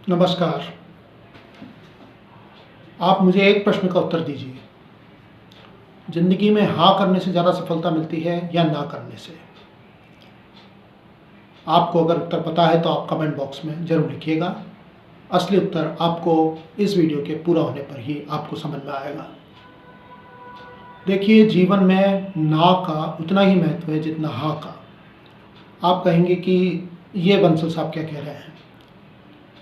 नमस्कार। आप मुझे एक प्रश्न का उत्तर दीजिए। ज़िंदगी में हाँ करने से ज़्यादा सफलता मिलती है या ना करने से? आपको अगर उत्तर पता है तो आप कमेंट बॉक्स में ज़रूर लिखिएगा। असली उत्तर आपको इस वीडियो के पूरा होने पर ही आपको समझ में आएगा। देखिए, जीवन में ना का उतना ही महत्व है जितना हाँ का। आप कहेंगे कि ये बंसल साहब क्या कह रहे हैं?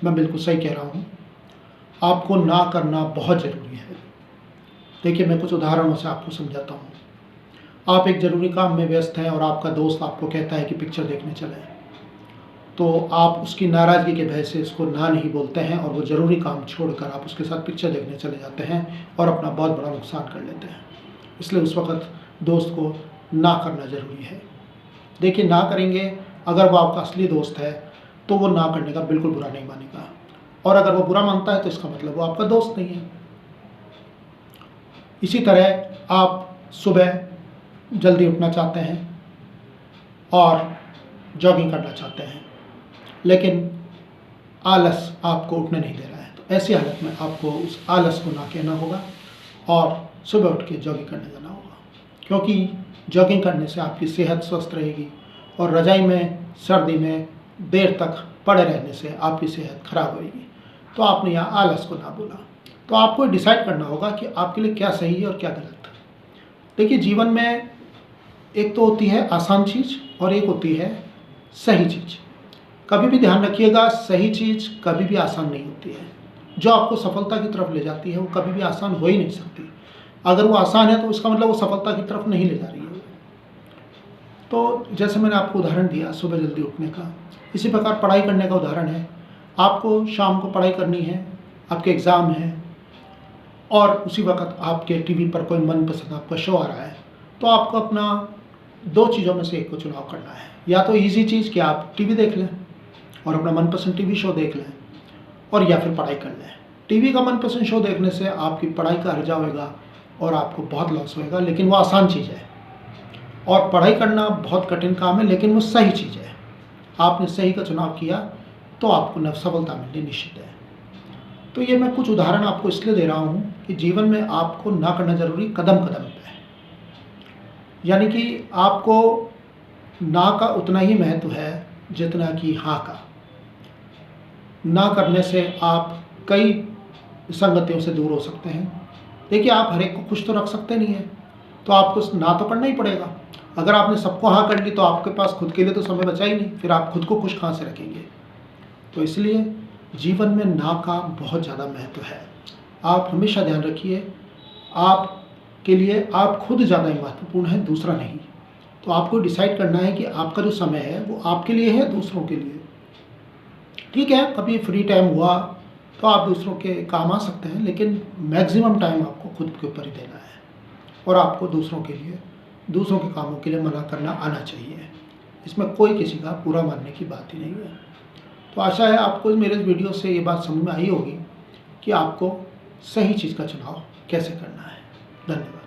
मैं बिल्कुल सही कह रहा हूँ। आपको ना करना बहुत ज़रूरी है। देखिए, मैं कुछ उदाहरणों से आपको समझाता हूँ। आप एक ज़रूरी काम में व्यस्त हैं और आपका दोस्त आपको कहता है कि पिक्चर देखने चलें, तो आप उसकी नाराज़गी के भय से उसको ना नहीं बोलते हैं और वो ज़रूरी काम छोड़कर आप उसके साथ पिक्चर देखने चले जाते हैं और अपना बहुत बड़ा नुकसान कर लेते हैं। इसलिए उस वक़्त दोस्त को ना करना ज़रूरी है। देखिए, ना करेंगे, अगर वो आपका असली दोस्त है तो वो ना करने का बिल्कुल बुरा नहीं मानेगा, और अगर वो बुरा मानता है तो इसका मतलब वो आपका दोस्त नहीं है। इसी तरह आप सुबह जल्दी उठना चाहते हैं और जॉगिंग करना चाहते हैं, लेकिन आलस आपको उठने नहीं दे रहा है, तो ऐसी हालत में आपको उस आलस को ना कहना होगा और सुबह उठ के जॉगिंग करने जाना होगा, क्योंकि जॉगिंग करने से आपकी सेहत स्वस्थ रहेगी और रज़ाई में सर्दी में देर तक पड़े रहने से आपकी सेहत खराब होगी। तो आपने यहाँ आलस को ना बोला। तो आपको डिसाइड करना होगा कि आपके लिए क्या सही है और क्या गलत। देखिए, जीवन में एक तो होती है आसान चीज़ और एक होती है सही चीज़। कभी भी ध्यान रखिएगा, सही चीज़ कभी भी आसान नहीं होती है। जो आपको सफलता की तरफ ले जाती है वो कभी भी आसान हो ही नहीं सकती। अगर वो आसान है तो उसका मतलब वो सफलता की तरफ नहीं ले जा रही है। तो जैसे मैंने आपको उदाहरण दिया सुबह जल्दी उठने का, इसी प्रकार पढ़ाई करने का उदाहरण है। आपको शाम को पढ़ाई करनी है, आपके एग्ज़ाम है और उसी वक्त आपके टीवी पर कोई मनपसंद आपका शो आ रहा है, तो आपको अपना दो चीज़ों में से एक को चुनाव करना है। या तो ईजी चीज़ कि आप टीवी देख लें और अपना मनपसंद टीवी शो देख लें, और या फिर पढ़ाई कर लें। टीवी का मनपसंद शो देखने से आपकी पढ़ाई का हर्जा होगा और आपको बहुत लॉस होगा, लेकिन वो आसान चीज़ है। और पढ़ाई करना बहुत कठिन काम है, लेकिन वो सही चीज़ है। आपने सही का चुनाव किया तो आपको सफलता मिलनी निश्चित है। तो ये मैं कुछ उदाहरण आपको इसलिए दे रहा हूँ कि जीवन में आपको ना करना ज़रूरी कदम कदम पे है। यानी कि आपको ना का उतना ही महत्व है जितना कि हाँ का। ना करने से आप कई संगतियों से दूर हो सकते हैं। देखिए, आप हर एक को खुश तो रख सकते नहीं हैं, तो आपको ना तो करना ही पड़ेगा। अगर आपने सबको हाँ कर ली तो आपके पास खुद के लिए तो समय बचा ही नहीं, फिर आप खुद को खुश कहाँ से रखेंगे। तो इसलिए जीवन में ना का बहुत ज़्यादा महत्व है। आप हमेशा ध्यान रखिए, आपके लिए आप खुद ज़्यादा ही महत्वपूर्ण है, दूसरा नहीं। तो आपको डिसाइड करना है कि आपका जो समय है वो आपके लिए है, दूसरों के लिए। ठीक है, कभी फ्री टाइम हुआ तो आप दूसरों के काम आ सकते हैं, लेकिन मैक्सिमम टाइम आपको खुद के ऊपर ही देना है और आपको दूसरों के लिए, दूसरों के कामों के लिए मना करना आना चाहिए। इसमें कोई किसी का पूरा मानने की बात ही नहीं है। तो आशा है आपको मेरे इस वीडियो से ये बात समझ में आई होगी कि आपको सही चीज़ का चुनाव कैसे करना है। धन्यवाद।